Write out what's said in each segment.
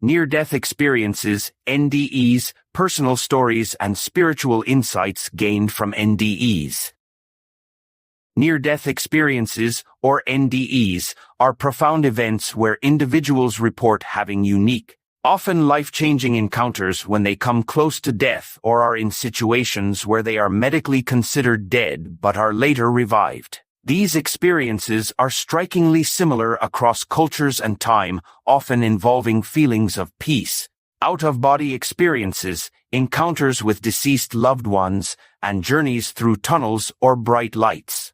Near-death experiences, NDEs, personal stories and spiritual insights gained from NDEs. Near-death experiences, or NDEs, are profound events where individuals report having unique, often life-changing encounters when they come close to death or are in situations where they are medically considered dead but are later revived. These experiences are strikingly similar across cultures and time, often involving feelings of peace, out-of-body experiences, encounters with deceased loved ones, and journeys through tunnels or bright lights.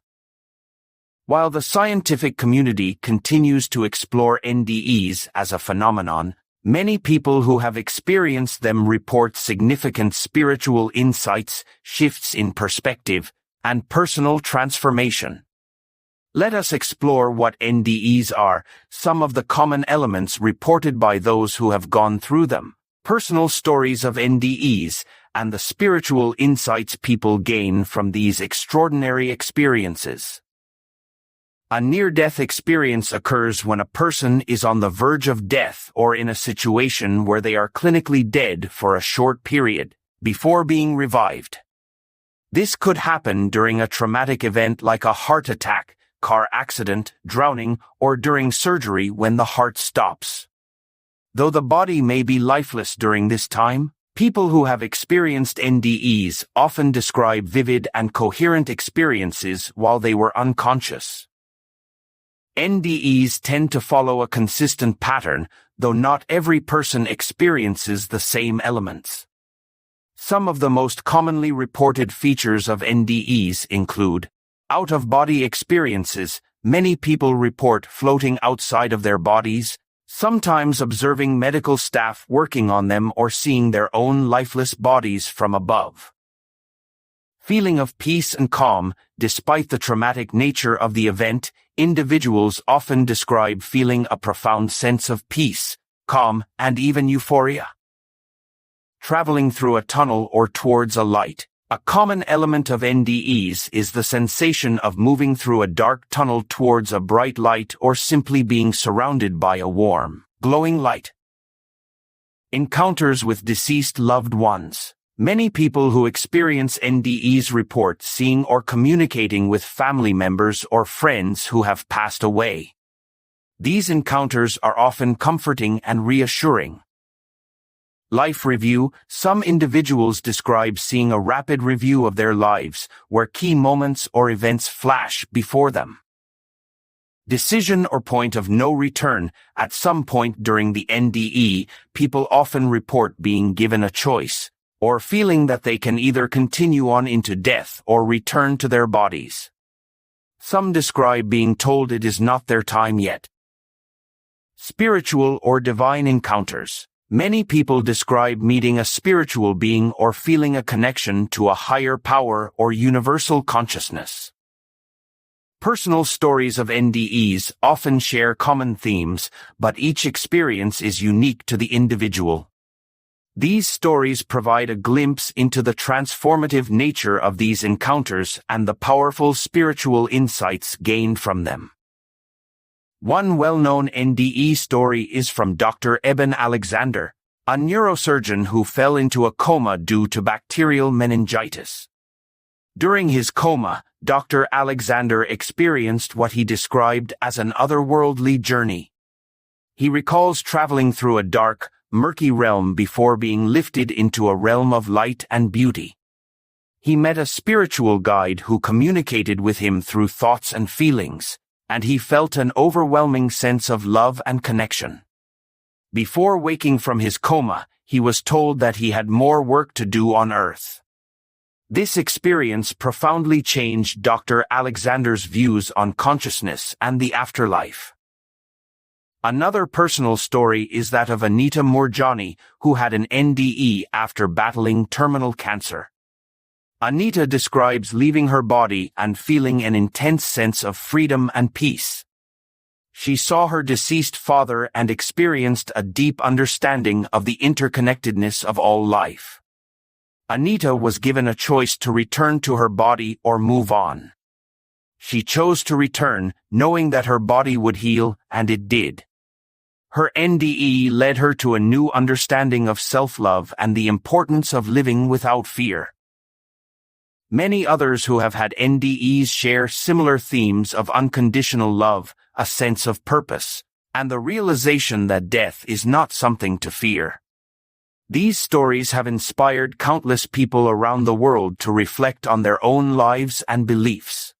While the scientific community continues to explore NDEs as a phenomenon, many people who have experienced them report significant spiritual insights, shifts in perspective, and personal transformation. Let us explore what NDEs are, some of the common elements reported by those who have gone through them, personal stories of NDEs, and the spiritual insights people gain from these extraordinary experiences. A near-death experience occurs when a person is on the verge of death or in a situation where they are clinically dead for a short period, before being revived. This could happen during a traumatic event like a heart attack, car accident, drowning, or during surgery when the heart stops. Though the body may be lifeless during this time, people who have experienced NDEs often describe vivid and coherent experiences while they were unconscious. NDEs tend to follow a consistent pattern, though not every person experiences the same elements. Some of the most commonly reported features of NDEs include out-of-body experiences. Many people report floating outside of their bodies, sometimes observing medical staff working on them or seeing their own lifeless bodies from above. Feeling of peace and calm. Despite the traumatic nature of the event, individuals often describe feeling a profound sense of peace, calm, and even euphoria. Traveling through a tunnel or towards a light. A common element of NDEs is the sensation of moving through a dark tunnel towards a bright light or simply being surrounded by a warm, glowing light. Encounters with deceased loved ones. Many people who experience NDEs report seeing or communicating with family members or friends who have passed away. These encounters are often comforting and reassuring. Life review. Some individuals describe seeing a rapid review of their lives, where key moments or events flash before them. Decision or point of no return. At some point during the NDE, people often report being given a choice, or feeling that they can either continue on into death or return to their bodies. Some describe being told it is not their time yet. Spiritual or divine encounters. Many people describe meeting a spiritual being or feeling a connection to a higher power or universal consciousness. Personal stories of NDEs often share common themes, but each experience is unique to the individual. These stories provide a glimpse into the transformative nature of these encounters and the powerful spiritual insights gained from them. One well-known NDE story is from Dr. Eben Alexander, a neurosurgeon who fell into a coma due to bacterial meningitis. During his coma, Dr. Alexander experienced what he described as an otherworldly journey. He recalls traveling through a dark, murky realm before being lifted into a realm of light and beauty. He met a spiritual guide who communicated with him through thoughts and feelings, and he felt an overwhelming sense of love and connection. Before waking from his coma, he was told that he had more work to do on Earth. This experience profoundly changed Dr. Alexander's views on consciousness and the afterlife. Another personal story is that of Anita Moorjani, who had an NDE after battling terminal cancer. Anita describes leaving her body and feeling an intense sense of freedom and peace. She saw her deceased father and experienced a deep understanding of the interconnectedness of all life. Anita was given a choice to return to her body or move on. She chose to return, knowing that her body would heal, and it did. Her NDE led her to a new understanding of self-love and the importance of living without fear. Many others who have had NDEs share similar themes of unconditional love, a sense of purpose, and the realization that death is not something to fear. These stories have inspired countless people around the world to reflect on their own lives and beliefs.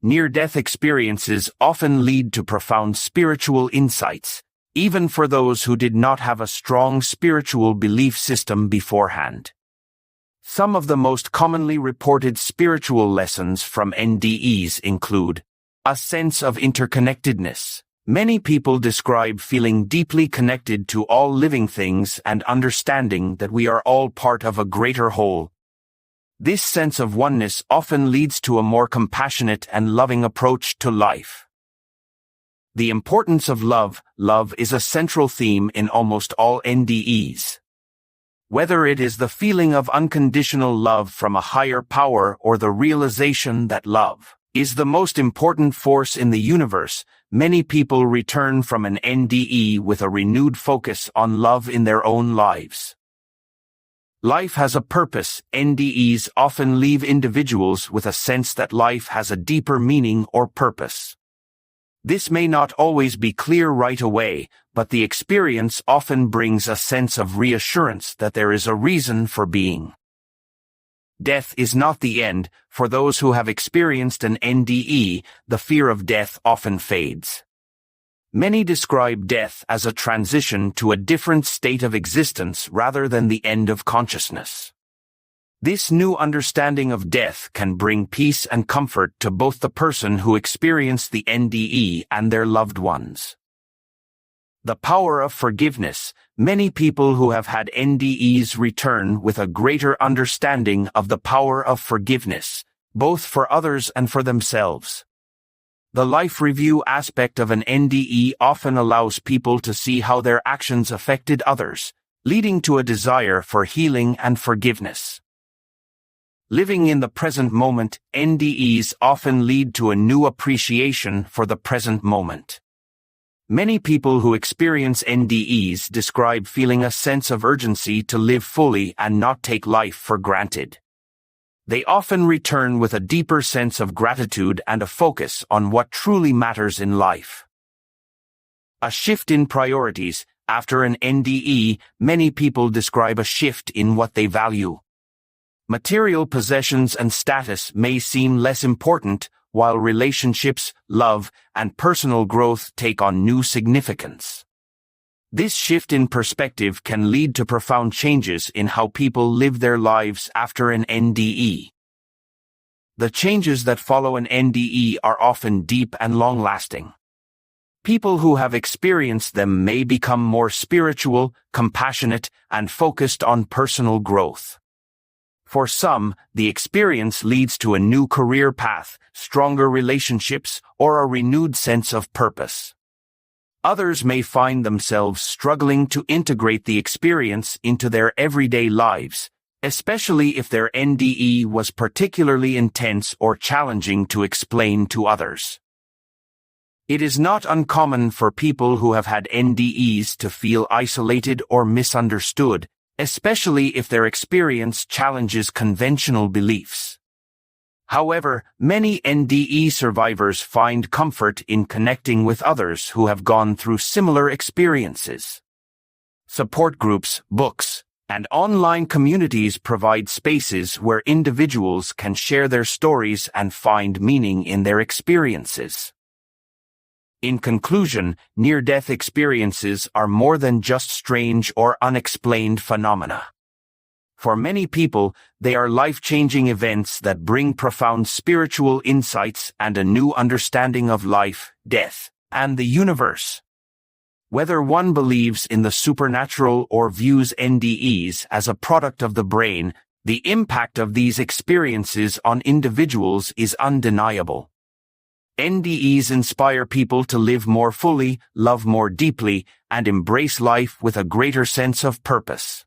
Near-death experiences often lead to profound spiritual insights, even for those who did not have a strong spiritual belief system beforehand. Some of the most commonly reported spiritual lessons from NDEs include a sense of interconnectedness. Many people describe feeling deeply connected to all living things and understanding that we are all part of a greater whole. This sense of oneness often leads to a more compassionate and loving approach to life. The importance of love. Love is a central theme in almost all NDEs. Whether it is the feeling of unconditional love from a higher power or the realization that love is the most important force in the universe, many people return from an NDE with a renewed focus on love in their own lives. Life has a purpose. NDEs often leave individuals with a sense that life has a deeper meaning or purpose. This may not always be clear right away, but the experience often brings a sense of reassurance that there is a reason for being. Death is not the end. For those who have experienced an NDE, the fear of death often fades. Many describe death as a transition to a different state of existence rather than the end of consciousness. This new understanding of death can bring peace and comfort to both the person who experienced the NDE and their loved ones. The power of forgiveness. Many people who have had NDEs return with a greater understanding of the power of forgiveness, both for others and for themselves. The life review aspect of an NDE often allows people to see how their actions affected others, leading to a desire for healing and forgiveness. Living in the present moment. NDEs often lead to a new appreciation for the present moment. Many people who experience NDEs describe feeling a sense of urgency to live fully and not take life for granted. They often return with a deeper sense of gratitude and a focus on what truly matters in life. A shift in priorities. After an NDE, many people describe a shift in what they value. Material possessions and status may seem less important, while relationships, love, and personal growth take on new significance. This shift in perspective can lead to profound changes in how people live their lives after an NDE. The changes that follow an NDE are often deep and long-lasting. People who have experienced them may become more spiritual, compassionate, and focused on personal growth. For some, the experience leads to a new career path, stronger relationships, or a renewed sense of purpose. Others may find themselves struggling to integrate the experience into their everyday lives, especially if their NDE was particularly intense or challenging to explain to others. It is not uncommon for people who have had NDEs to feel isolated or misunderstood, especially if their experience challenges conventional beliefs. However, many NDE survivors find comfort in connecting with others who have gone through similar experiences. Support groups, books, and online communities provide spaces where individuals can share their stories and find meaning in their experiences. In conclusion, near-death experiences are more than just strange or unexplained phenomena. For many people, they are life-changing events that bring profound spiritual insights and a new understanding of life, death, and the universe. Whether one believes in the supernatural or views NDEs as a product of the brain, the impact of these experiences on individuals is undeniable. NDEs inspire people to live more fully, love more deeply, and embrace life with a greater sense of purpose.